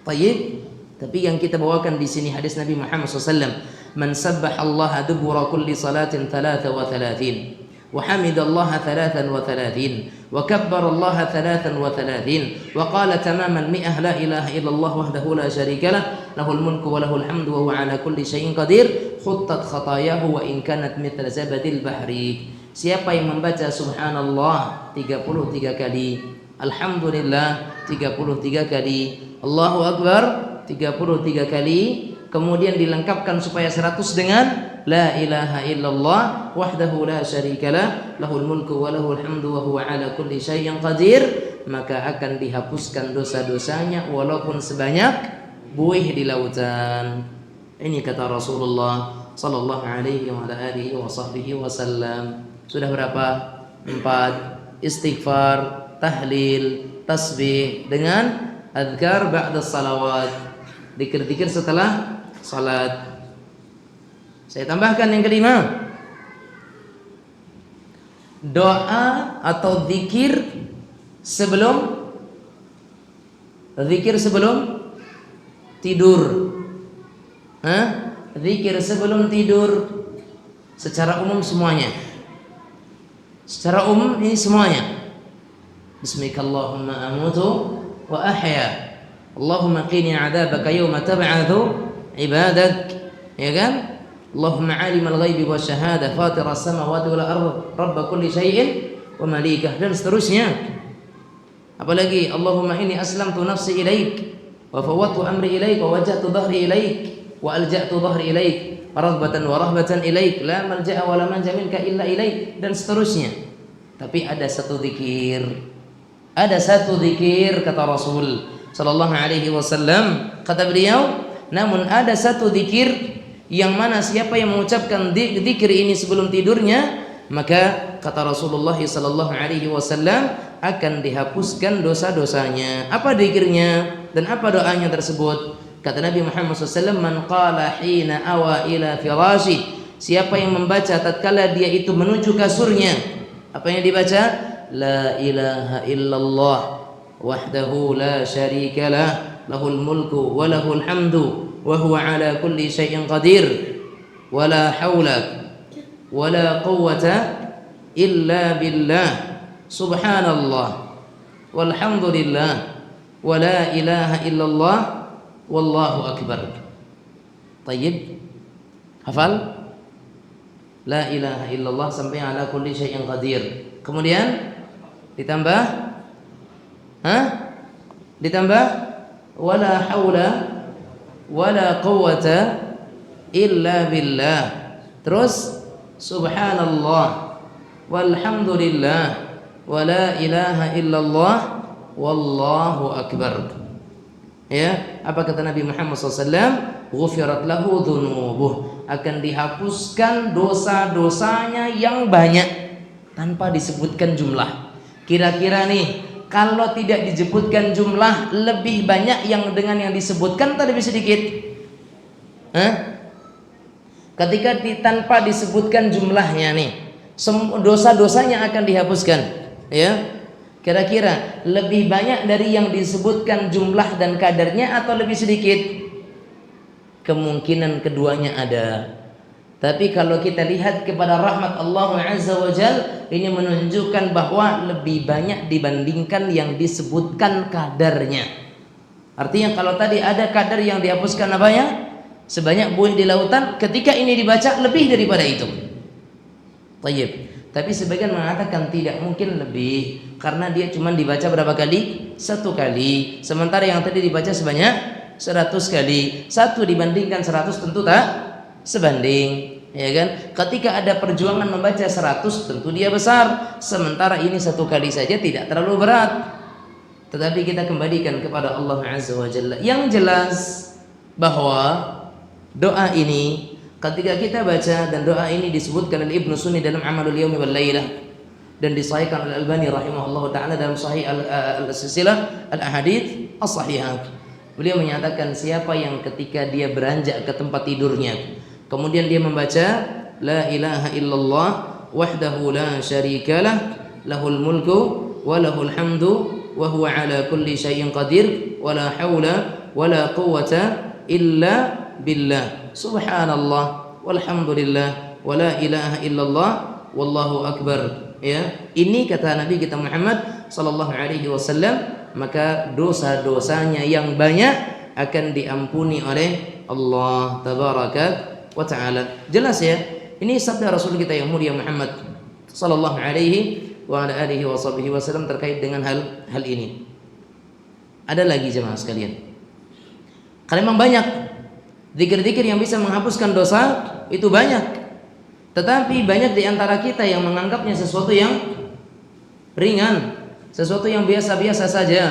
Tayyib. Tapi yang kita bawakan di sini hadis Nabi Muhammad SAW, man sabbaha Allah dubura kulli salatin 33 wa hamidallaha 33 wa kabbara Allah 33 wa qala tamaman mi'ah la ilaha illallah wahdahu la syarika lah lahul mulku wa lahul hamdu wa huwa ala kulli syai'in qadir khuttat khatayahu wa in kanat mithla zabadil bahri. Siapa yang membaca subhanallah 33 kali, alhamdulillah 33 kali, Allahu Akbar 33 kali, kemudian dilengkapkan supaya 100 dengan la ilaha illallah wahdahu la syarikalah lahul mulku wa lahul hamdu wa huwa ala kulli syai'in qadir, maka akan dihapuskan dosa-dosanya walaupun sebanyak buih di lautan. Ini kata Rasulullah sallallahu alaihi wa alihi wa sahbihi wasallam. Sudah berapa? 4. Istighfar, tahlil, tasbih dengan azkar ba'da salawat, zikir-zikir setelah salat. Saya tambahkan yang kelima, doa atau zikir sebelum tidur. Zikir sebelum tidur secara umum semuanya. Secara umum ini semuanya. Bismikallahumma amutu wa ahya. Allahumma qini 'adzabaka yawma tab'atsu ibadak. Ya kan? Allahumma 'alimal ghaibi wasyahada fatiras samawati wal ardh rabb kulli syai'in wa malikah, dan seterusnya. Apalagi Allahumma inni aslamtu nafsi ilaik wa fawwadtu amri ilaik wa wajjahtu dhahri ilaik wa alja'tu dhahri ilaik raghbatan wa rahbatan ilaik la malja'a wa la manja minka illa ilaik, dan seterusnya. Tapi ada satu zikir kata Rasul sallallahu alaihi wasallam, kata beliau, namun ada satu zikir yang mana siapa yang mengucapkan zikir ini sebelum tidurnya, maka kata Rasulullah sallallahu alaihi wasallam akan dihapuskan dosa-dosanya. Apa zikirnya dan apa doanya tersebut? Kata Nabi Muhammad SAW, man qala hina awa ila firashi, siapa yang membaca tatkala dia itu menuju kasurnya, apa yang dibaca? La ilaha illallah wahdahu la syarika lah, lahul mulku wa lahul hamdu wa huwa ala kulli syai'in qadir, wa la haula wa la quwwata illa billah, subhanallah walhamdulillah wa la ilaha illallah wallahu akbar. Tayyib, hafal? La ilaha illallah sampai ala kulli syai'in qadir. Kemudian ditambah ditambah wala haula wala quwwata illa billah. Terus subhanallah walhamdulillah wala ilaha illallah wallahu akbar. Ya, apa kata Nabi Muhammad SAW? Ghufirat lahu dhunubuh, akan dihapuskan dosa-dosanya yang banyak tanpa disebutkan jumlah. Kira-kira nih, kalau tidak disebutkan jumlah, lebih banyak yang dengan yang disebutkan atau lebih sedikit? Ketika tanpa disebutkan jumlahnya nih, dosa-dosanya akan dihapuskan, ya. Kira-kira lebih banyak dari yang disebutkan jumlah dan kadarnya atau lebih sedikit? Kemungkinan keduanya ada. Tapi kalau kita lihat kepada rahmat Allah Azza wa Jal, ini menunjukkan bahwa lebih banyak dibandingkan yang disebutkan kadarnya. Artinya kalau tadi ada kadar yang dihapuskan apanya? Sebanyak buih di lautan, ketika ini dibaca lebih daripada itu. Tayyib. Tapi sebagian mengatakan tidak mungkin lebih, karena dia cuma dibaca berapa kali? 1 kali. Sementara yang tadi dibaca sebanyak 100 kali. 1 dibandingkan 100 tentu tak sebanding, ya kan? Ketika ada perjuangan membaca 100 tentu dia besar. Sementara ini 1 kali saja tidak terlalu berat. Tetapi kita kembalikan kepada Allah Azza wa Jalla. Yang jelas bahwa doa ini ketika kita baca, dan doa ini disebutkan oleh Ibnu Sunni dalam Amalul Yaumi wal Lailah, dan disahihkan oleh Al-Albani rahimahullah taala dalam Sahih Al-Silsilah Al-Ahadits As-Sahihah. Beliau menyatakan siapa yang ketika dia beranjak ke tempat tidurnya, kemudian dia membaca la ilaha illallah wahdahu la syarikalah, lahul mulku wa lahul hamdu wa huwa ala kulli syai'in qadir, wa la haula wa la quwwata illa billah, subhanallah walhamdulillah wa la ilaha illallah wallahu akbar. Ya, ini kata Nabi kita Muhammad sallallahu alaihi wasallam, maka dosa-dosanya yang banyak akan diampuni oleh Allah tabaraka wa taala. Jelas ya, ini sabda Rasul kita yang mulia Muhammad sallallahu alaihi wa ala alihi wasallam terkait dengan hal ini. Ada lagi jemaah sekalian, karena memang banyak zikir-zikir yang bisa menghapuskan dosa, itu banyak. Tetapi banyak di antara kita yang menganggapnya sesuatu yang ringan, sesuatu yang biasa-biasa saja.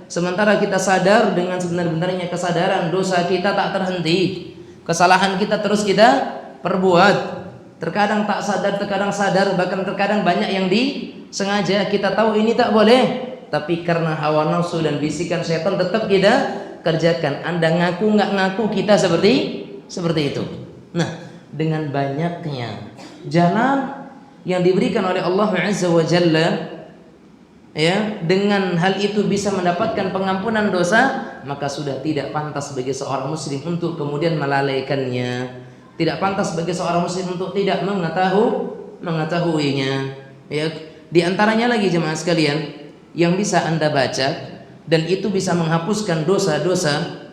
Sementara kita sadar dengan sebenar-benarnya kesadaran dosa kita tak terhenti. Kesalahan kita terus kita perbuat. Terkadang tak sadar, terkadang sadar, bahkan terkadang banyak yang disengaja. Kita tahu ini tak boleh, tapi karena hawa nafsu dan bisikan setan tetap kita kerjakan. Anda ngaku nggak ngaku, kita seperti itu. Nah, dengan banyaknya jalan yang diberikan oleh Allah Azza wa Jalla, ya, dengan hal itu bisa mendapatkan pengampunan dosa, maka sudah tidak pantas bagi seorang muslim untuk kemudian melalaikannya. Tidak pantas bagi seorang muslim untuk tidak mengetahuinya. Ya, di antaranya lagi jemaah sekalian yang bisa Anda baca dan itu bisa menghapuskan dosa-dosa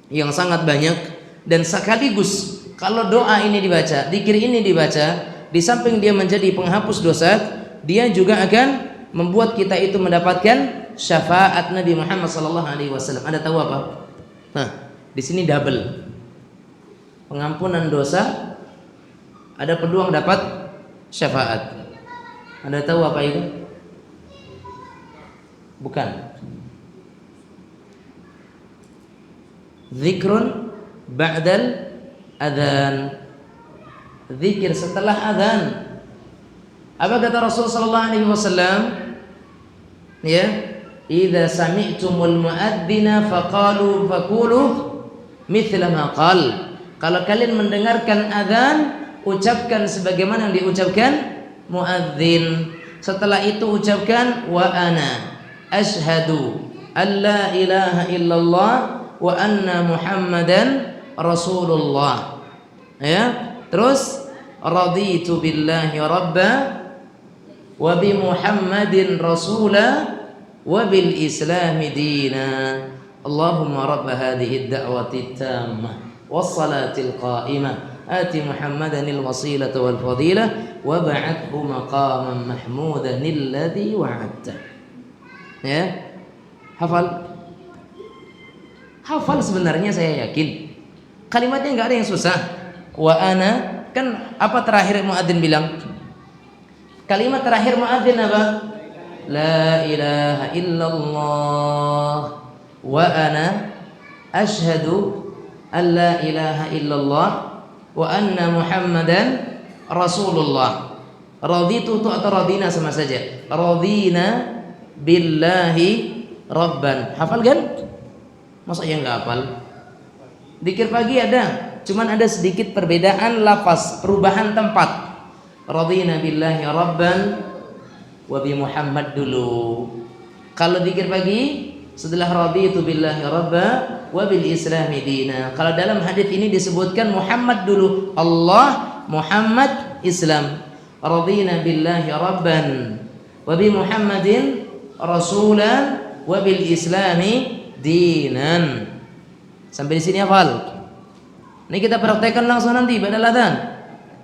yang sangat banyak, dan sekaligus kalau doa ini dibaca, zikir ini dibaca, di samping dia menjadi penghapus dosa, dia juga akan membuat kita itu mendapatkan syafaat Nabi Muhammad SAW. Anda tahu apa? Nah, di sini double. Pengampunan dosa, ada peluang dapat syafaat. Anda tahu apa itu? Bukan. Zikrun ba'dal adzan. Zikir setelah adzan. Apa kata Rasul sallallahu alaihi wasallam? Ya, idza sami'tumul muadzina faqulu mithla ma qal. Kalau kalian mendengarkan adzan, ucapkan sebagaimana yang diucapkan muadzin. Setelah itu ucapkan wa ana asyhadu alla ilaha illallah wa anna muhammadan rasulullah. Ya, terus raditu billahi rabba wa bi muhammadin rasula wa bil islami dina. Allahumma rabb hadhihi ad-da'wati at-tammah was salatil qa'imah ati muhammadan al-wasilata wal fadilah wa ba'athu maqaman mahmudan alladhi wa'adta. Ya, hafal sebenarnya, saya yakin kalimatnya nggak ada yang susah. Wa ana, kan apa terakhir muadzin bilang? Kalimat terakhir muadzin apa? La ilaha illallah wa ana asyhadu an la ilaha illallah wa anna muhammadan rasulullah. Raditu itu atau radina sama saja. Radina billahi rabban. Hafal kan? Masa yang nggak hafal? Dzikir pagi ada, cuman ada sedikit perbedaan lafaz, perubahan tempat. Radina billahi rabban wa bi Muhammad dulu. Kalau dzikir pagi setelah raditu billahi rabba wa bil islami dina. Kalau dalam hadis ini disebutkan Muhammad dulu, Allah, Muhammad, Islam. Radina billahi rabban wa bi Muhammadin rasulan wa bil islami dinan. Sampai di sini hafal. Ini kita praktekkan langsung nanti pada adzan.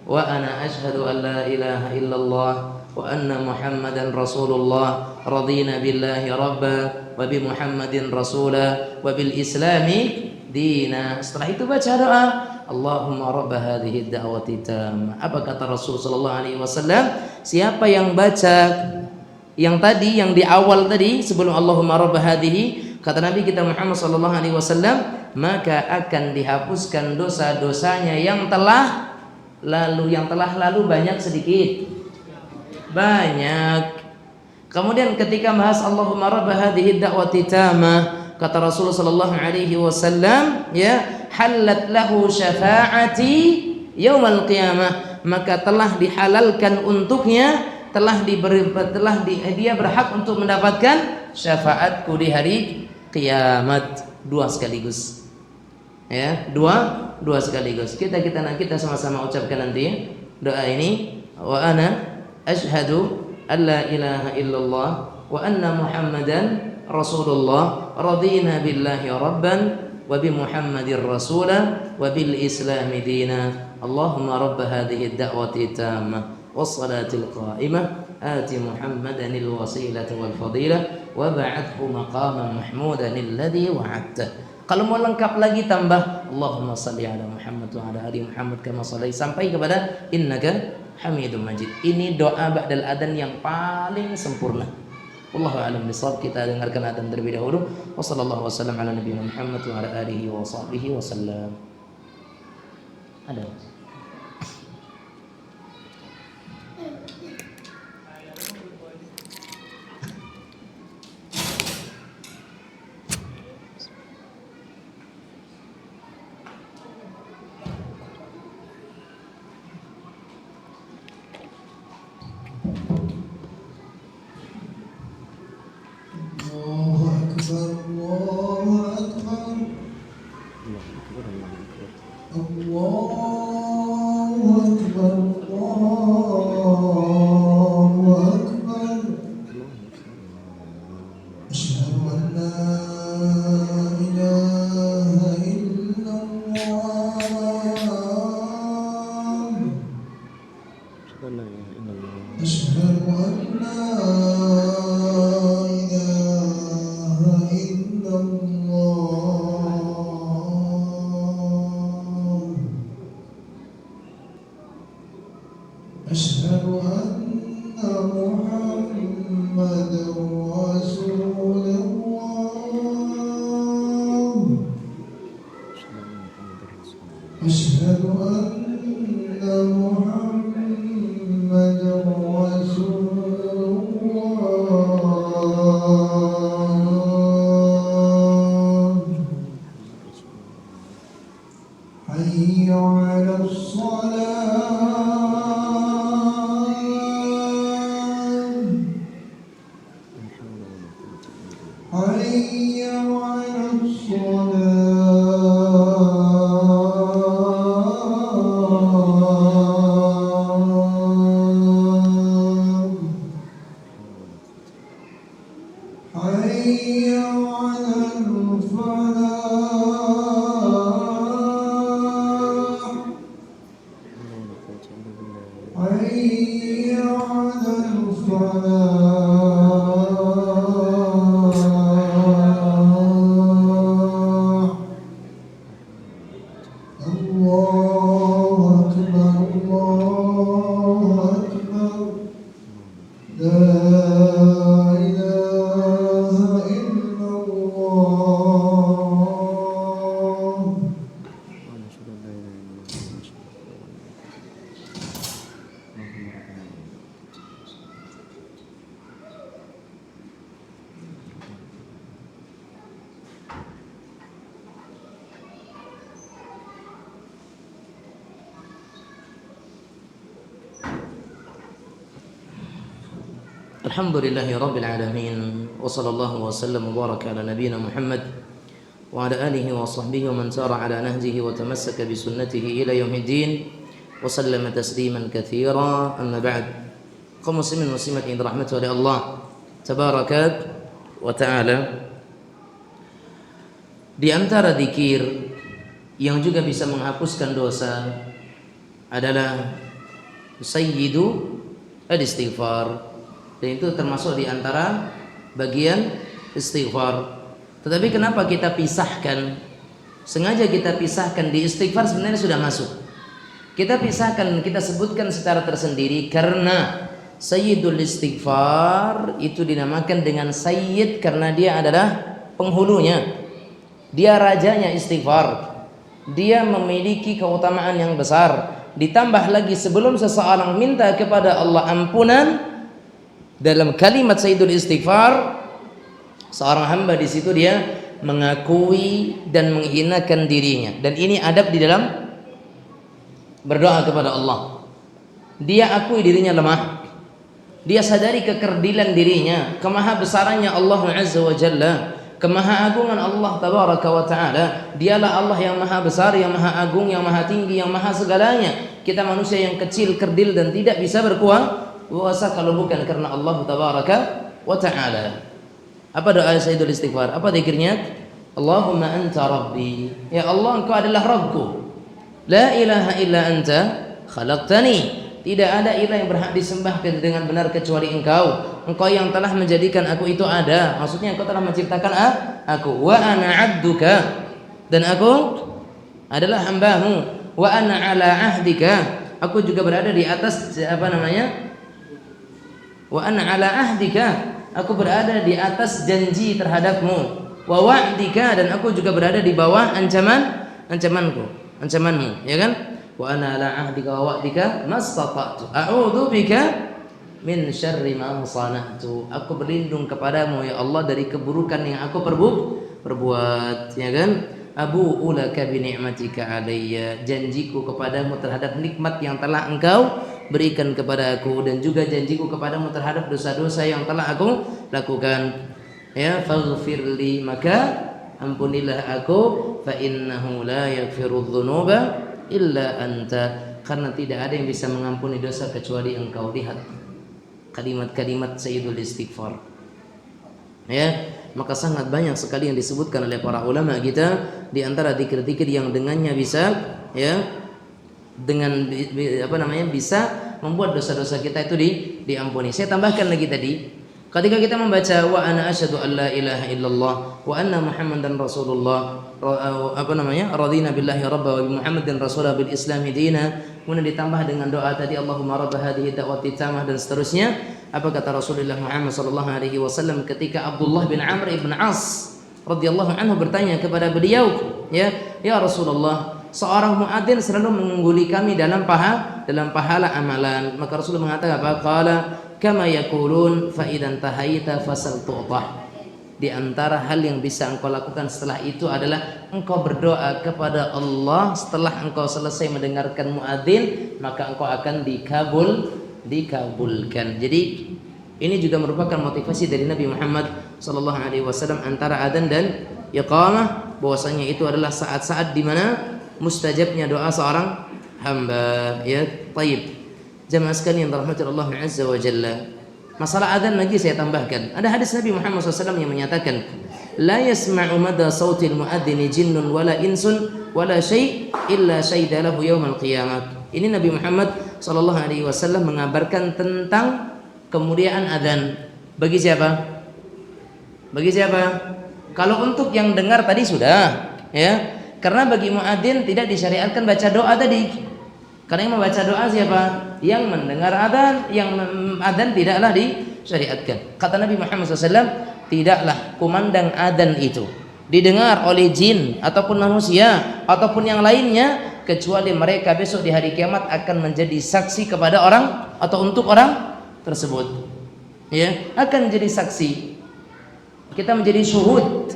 Wa ana asyhadu an la ilaha illallah wa anna muhammadan rasulullah radina billahi rabba wa bi muhammadin rasula wa bil islami dina. Setelah itu baca doa, Allahumma rabb hadhihi ad-da'wati tammah. Apa kata Rasul sallallahu alaihi wasallam? Siapa yang baca yang tadi, yang di awal tadi sebelum Allahumma rabb hadhihi, kata Nabi kita Muhammad sallallahu alaihi wasallam, maka akan dihapuskan dosa-dosanya yang telah lalu banyak sedikit? Banyak. Kemudian ketika bahas Allahumma rabb hadhihi ad-da'wati tammah, kata Rasulullah sallallahu alaihi wasallam, ya, halat lahu syafa'ati yaumal qiyamah, maka telah dihalalkan untuknya, dia berhak untuk mendapatkan syafaatku di hari kiamat. Dua sekaligus. Ya, dua sekaligus. Kita sama-sama ucapkan nanti doa ini. Wa ana asyhadu an la ilaha illallah wa anna muhammadan rasulullah radina billahi rabban wa bi muhammadin rasula wa bil islami dina. Allahumma rabb hadhihi ad-da'wati tammah was salatil qa'imah ati muhammadan al-wasilata wal fadilah wa ba'athu maqaman mahmudan alladhi wa'adta. Kalau mau lengkap lagi tambah Allahumma salli ala Muhammad wa ala ali Muhammad kama salli sampai kepada innaka Hamidum Majid. Ini doa ba'dal adzan yang paling sempurna. Wallahu a'lam bishawab. Kita dengarkan adzan terlebih dahulu. Wa sallallahu wasallam ala nabiyina Muhammad wa ala alihi wa sahbihi wasallam. Ada. الله حي على الصلاة حي على الفلاح حي على الفلاح الله أكبر الله أكبر لا إله إلا الله Alhamdulillahi Rabbil Alamin. Wa sallallahu wa sallam wa baraka ala nabiyina Muhammad wa ala alihi wa sahbihi wa man sara ala nahjihi wa tamassaka bi sunnatihi ila yaumiddin wa sallama tasliman katsira, amma ba'd. Kaum muslimin muslimat yang dirahmati oleh Allah tabaraka wa ta'ala, di antara zikir yang juga bisa menghapuskan dosa adalah sayyidu al-istighfar, dan itu termasuk di antara bagian istighfar. Tetapi kenapa kita pisahkan? Sengaja kita pisahkan, di istighfar sebenarnya sudah masuk. Kita pisahkan, kita sebutkan secara tersendiri karena sayyidul istighfar itu dinamakan dengan sayyid karena dia adalah penghulunya. Dia rajanya istighfar. Dia memiliki keutamaan yang besar. Ditambah lagi sebelum seseorang minta kepada Allah ampunan, dalam kalimat sayyidul istighfar, seorang hamba di situ dia mengakui dan menghinakan dirinya, dan ini adab di dalam berdoa kepada Allah. Dia akui dirinya lemah, dia sadari kekerdilan dirinya, kemahabesarannya Allah Azza wa Jalla, kemahaagungan Allah tabaraka wa ta'ala. Dialah Allah yang maha besar, yang maha agung, yang maha tinggi, yang maha segalanya. Kita manusia yang kecil, kerdil, dan tidak bisa berkuasa kalau bukan karena Allah tabaraka wa ta'ala. Apa doa sayyidul istighfar? Apa zikirnya? Allahumma anta rabbi, ya Allah engkau adalah Rabbku. La ilaha illa anta khalaqtani, tidak ada ilah yang berhak disembah dengan benar kecuali engkau. Engkau yang telah menjadikan aku itu ada, maksudnya engkau telah menciptakan aku. Wa ana abduka, dan aku adalah hambamu. Wa ana ala ahdika, aku juga berada di atas wa ana ala ahdika, aku berada di atas janji terhadapmu. Wa wa'dika, dan aku juga berada di bawah ancamanmu, ya kan? Wa ana ala ahdika wa wa'dika mastata'tu a'udzu bika min syarri ma sana'tu, aku berlindung kepadamu ya Allah dari keburukan yang aku perbuat, ya kan? Abu'u laka bi ni'matika alayya, janjiku kepadamu terhadap nikmat yang telah engkau berikan kepada aku, dan juga janjiku kepadamu terhadap dosa-dosa yang telah aku lakukan. Ya, faghfirli, maka ampunilah aku, fa innahu la yaghfirudz dzunuba illa anta, karena tidak ada yang bisa mengampuni dosa kecuali engkau. Lihat kalimat-kalimat sayyidul istighfar, ya. Maka sangat banyak sekali yang disebutkan oleh para ulama kita, di antara zikir-zikir yang dengannya bisa, ya, dengan bisa membuat dosa-dosa kita itu diampuni. Saya tambahkan lagi tadi, ketika kita membaca wa ana asyhadu an la ilaha illallah wa anna muhammadan rasulullah, radina billahi rabba wa bi muhammadin rasulah bil islami dina, kemudian ditambah dengan doa tadi Allahumma rabb hadhihi da'wati tamah dan seterusnya. Apa kata Rasulullah Muhammad sallallahu alaihi wasallam ketika Abdullah bin Amr ibn As radhiyallahu anhu bertanya kepada beliau, ya Rasulullah, seorang muadzin selalu mengungguli kami dalam pahala amalan. Maka Rasulullah mengatakan apa? Qala kama yaqulun fa idan tahaita fasal tu'tah. Di antara hal yang bisa engkau lakukan setelah itu adalah engkau berdoa kepada Allah. Setelah engkau selesai mendengarkan muadzin, maka engkau akan dikabulkan. Jadi Ini juga merupakan motivasi dari Nabi Muhammad sallallahu alaihi wasallam antara adzan dan iqamah, bahwasanya itu adalah saat-saat di mana mustajabnya doa seorang hamba. Ya, taib. Jamaah sekalian rahmati Allah azza wa jalla. Masalah adzan lagi saya tambahkan. Ada hadis Nabi Muhammad SAW yang menyatakan, la yasma'u mada sautil muadzini jinnun wala insun wala syai' illa syahida lahu yaumal qiyamah. Ini Nabi Muhammad sallallahu alaihi wasallam mengabarkan tentang kemuliaan adzan. Bagi siapa? Bagi siapa? Kalau untuk yang dengar tadi sudah, ya. Karena bagi muadzin tidak disyariatkan baca doa tadi. Karena yang membaca doa siapa? Yang mendengar adzan, yang adzan tidaklah disyariatkan. Kata Nabi Muhammad SAW, tidaklah kumandang adzan itu didengar oleh jin ataupun manusia ataupun yang lainnya, kecuali mereka besok di hari kiamat akan menjadi saksi kepada orang atau untuk orang tersebut. Ya, akan menjadi saksi. Kita menjadi syuhud,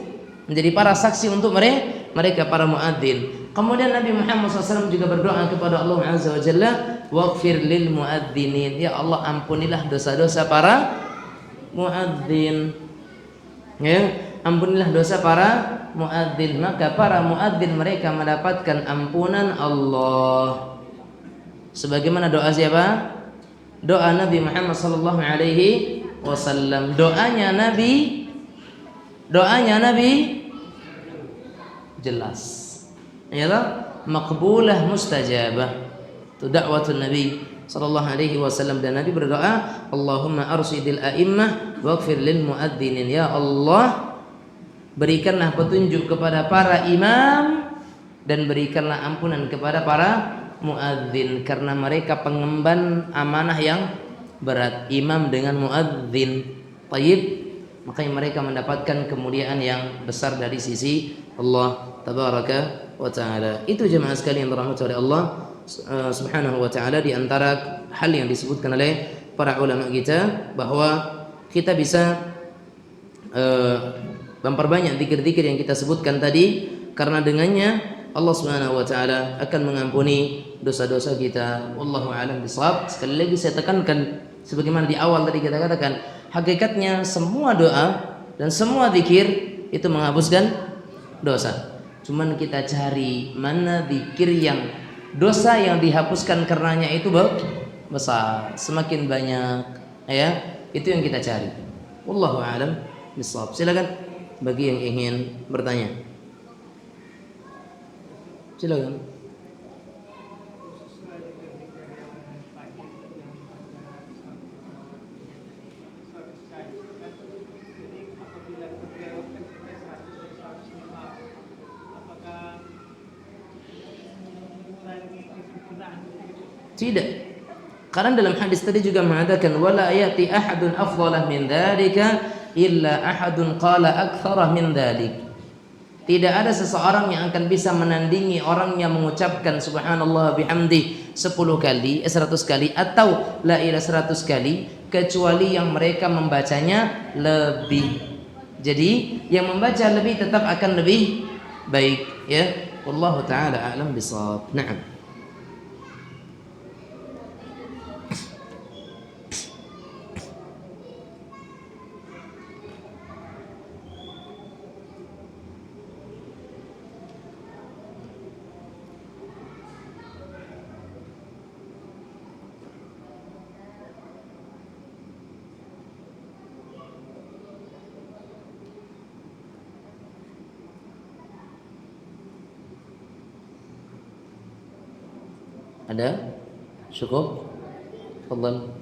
menjadi para saksi untuk mereka para muadzin. Kemudian Nabi Muhammad SAW juga berdoa kepada Allah Azza wa Jalla, waghfir lil muadzinin, ya Allah ampunilah dosa-dosa para muadzin. Ya, ampunilah dosa para muadzin. Maka para muadzin mereka mendapatkan ampunan Allah. Sebagaimana doa siapa? Doa Nabi Muhammad sallallahu alaihi wasallam. Doanya Nabi jelas. Ya, maqbulah mustajabah. Itu dakwatun Nabi sallallahu alaihi wasallam, dan Nabi berdoa, Allahumma arsyidil a'immah waghfir lil muadzinin. Ya Allah, berikanlah petunjuk kepada para imam dan berikanlah ampunan kepada para muadzin, karena mereka pengemban amanah yang berat, imam dengan muadzin. Tayyib, makanya mereka mendapatkan kemuliaan yang besar dari sisi Allah tabaraka wa taala. Itu jemaah sekalian dirahmati oleh Allah subhanahu wa taala, di antara hal yang disebutkan oleh para ulama kita bahwa kita bisa memperbanyak zikir-zikir yang kita sebutkan tadi, karena dengannya Allah Subhanahu wa taala akan mengampuni dosa-dosa kita. Wallahu a'lam bishawab. Sekali lagi saya tekankan, sebagaimana di awal tadi kita katakan, hakikatnya semua doa dan semua zikir itu menghapuskan dosa. Cuman kita cari mana zikir yang dosa yang dihapuskan karenanya itu besar, semakin banyak, ya. Itu yang kita cari. Wallahu a'lam bishawab. Silakan bagi yang ingin bertanya. Silakan. Tidak. Karena dalam hadis tadi juga mengatakan wala yati ahadun afdalah min dzalika illa ahadun qala aktsara min dzalik. Tidak ada seseorang yang akan bisa menandingi orang yang mengucapkan subhanallah bihamdi 10 kali, 100 kali atau la ilaha 100 kali, kecuali yang mereka membacanya lebih. Jadi yang membaca lebih tetap akan lebih baik, ya. Wallahu taala a'lam bishawab. Na'am. Ada? Cukup? Fadhal.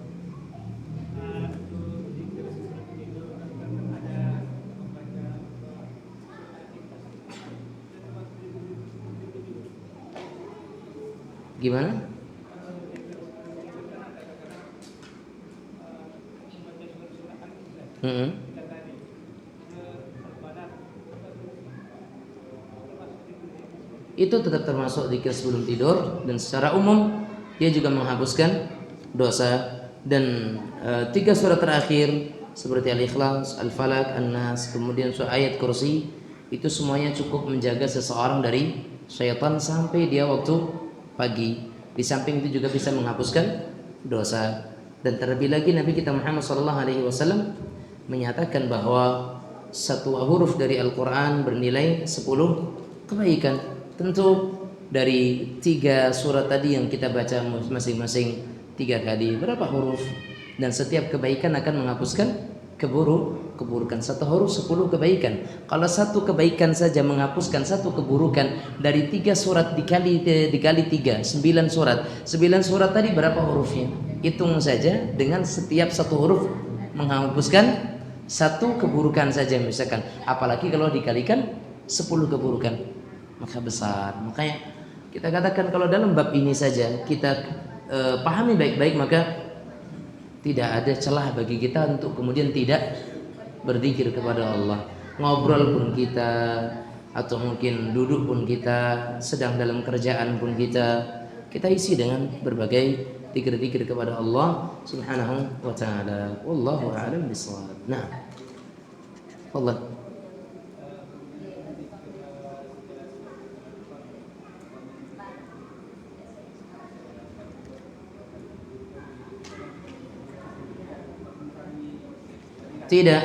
Gimana? Itu tetap termasuk zikir sebelum tidur, dan secara umum dia juga menghapuskan dosa. Dan 3 surat terakhir seperti Al-Ikhlas, Al-Falaq, An-Nas, kemudian surah ayat kursi, itu semuanya cukup menjaga seseorang dari syaitan sampai dia waktu pagi. Di samping itu juga bisa menghapuskan dosa. Dan terlebih lagi Nabi kita Muhammad SAW menyatakan bahwa satu huruf dari Al-Quran bernilai 10 kebaikan. Tentu dari 3 surat tadi yang kita baca masing-masing 3 kali, berapa huruf? Dan setiap kebaikan akan menghapuskan keburukan. Satu huruf 10 kebaikan. Kalau satu kebaikan saja menghapuskan satu keburukan, dari 3 surat dikali 3, 9 surat. 9 surat tadi berapa hurufnya? Hitung saja, dengan setiap satu huruf menghapuskan satu keburukan saja misalkan. Apalagi kalau dikalikan 10 keburukan, maka besar. Makanya kita katakan kalau dalam bab ini saja kita pahami baik-baik, maka tidak ada celah bagi kita untuk kemudian tidak berzikir kepada Allah. Ngobrol pun kita, atau mungkin duduk pun kita, sedang dalam kerjaan pun kita isi dengan berbagai zikir-zikir kepada Allah Subhanahu wa taala. Wallahu a'lam bishawab. Nah. Allah. Tidak.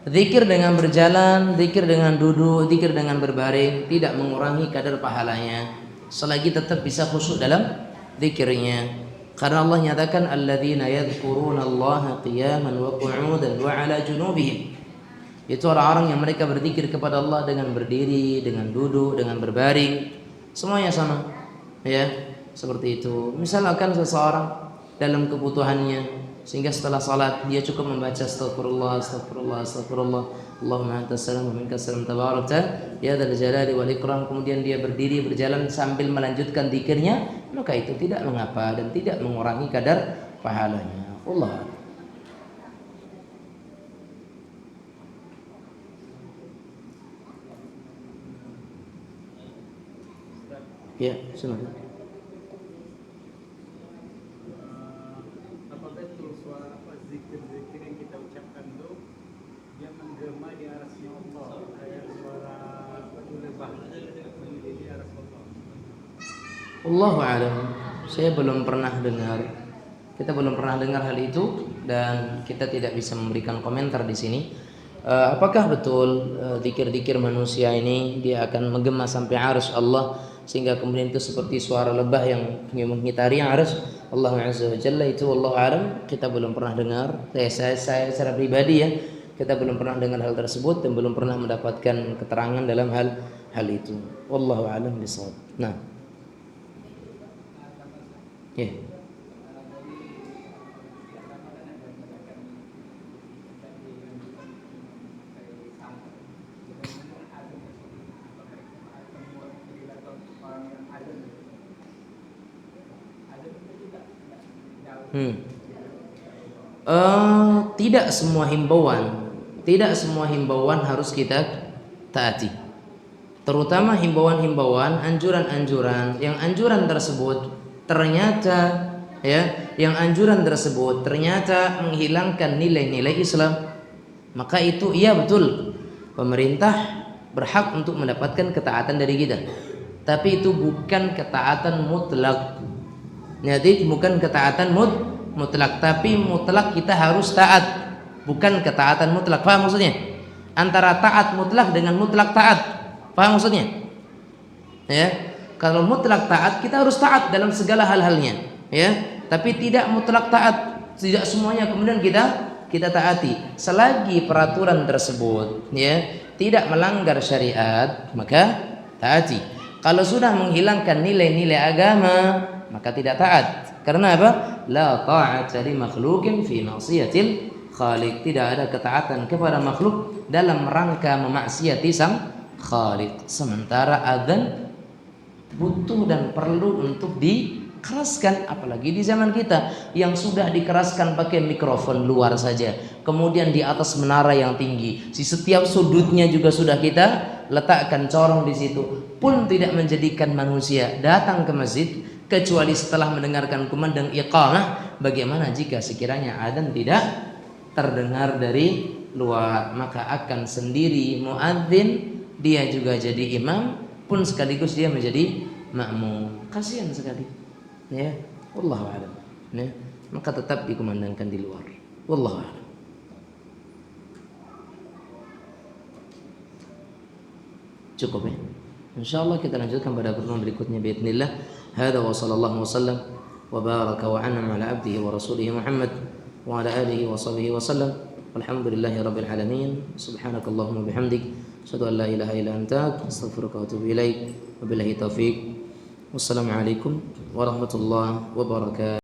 Zikir dengan berjalan, zikir dengan duduk, zikir dengan berbaring tidak mengurangi kadar pahalanya selagi tetap bisa khusyuk dalam zikirnya. Karena Allah nyatakan alladzina yadhkurunallaha qiyaman wa qu'udan wa 'ala junubihim. Itu orang-orang yang mereka berzikir kepada Allah dengan berdiri, dengan duduk, dengan berbaring, semuanya sama. Ya, seperti itu. Misalkan seseorang dalam kebutuhannya, sehingga setelah salat dia cukup membaca astagfirullah, astagfirullah, astagfirullah, Allahumma antas salam wa minkas salam tabarakta ya dzal jalali wal ikram, kemudian dia berdiri berjalan sambil melanjutkan zikirnya, maka itu tidak mengapa dan tidak mengurangi kadar pahalanya. Allah. Ya, silakan. Allahu a'lam. Saya belum pernah dengar. Kita belum pernah dengar hal itu dan kita tidak bisa memberikan komentar di sini. Apakah betul zikir-zikir manusia ini dia akan menggema sampai arsy Allah sehingga kemudian itu seperti suara lebah yang mengitari arsy Allah Azza wa Jalla? Itu wallahu a'lam, kita belum pernah dengar. Saya secara pribadi ya, kita belum pernah dengar hal tersebut dan belum pernah mendapatkan keterangan dalam hal itu. Wallahu a'lam bishawab. Nah. Ya. Tidak semua himbauan harus kita taati. Terutama himbauan-himbauan, anjuran-anjuran yang anjuran tersebut ternyata menghilangkan nilai-nilai Islam, maka itu iya betul pemerintah berhak untuk mendapatkan ketaatan dari kita. Tapi itu bukan ketaatan mutlak. Jadi bukan ketaatan mutlak, tapi mutlak kita harus taat, bukan ketaatan mutlak. Paham maksudnya? Antara taat mutlak dengan mutlak taat. Paham maksudnya? Ya. Kalau mutlak taat, kita harus taat dalam segala hal-halnya, ya. Tapi tidak mutlak taat, tidak semuanya kemudian kita taati. Selagi peraturan tersebut, ya, tidak melanggar syariat, maka taati. Kalau sudah menghilangkan nilai-nilai agama, maka tidak taat. Karena apa? La ta'ata li makhluqin fi ma'siyatil khaliq. Tidak ada ketaatan kepada makhluk dalam rangka memaksiati sang khaliq. Sementara adzan butuh dan perlu untuk dikeraskan, apalagi di zaman kita yang sudah dikeraskan pakai mikrofon luar saja, kemudian di atas menara yang tinggi, di setiap sudutnya juga sudah kita letakkan corong di situ, pun tidak menjadikan manusia datang ke masjid kecuali setelah mendengarkan kumandang iqamah. Bagaimana jika sekiranya adzan tidak terdengar dari luar? Maka akan sendiri muadzin dia juga jadi imam, pun sekaligus dia menjadi makmum. Kasihan sekali. Ya, wallahu a'lam. ya, maka tetap dikumandangkan di luar. Wallahu a'lam. Cukup ya. Insyaallah kita lanjutkan pada pertemuan berikutnya باذنillah. Hada wa sallallahu wasallam wa baraka wa an'ama ala abdihi wa rasulih Muhammad wa ala alihi wa sahbihi wa sallam. Walhamdulillahi rabbil alamin. Subhanakallahumma bihamdik asyhadu an la ilaha illa anta astaghfiruka wa atubu ilaik. Wabillahi taufik. Wassalamualaikum warahmatullahi wabarakatuh.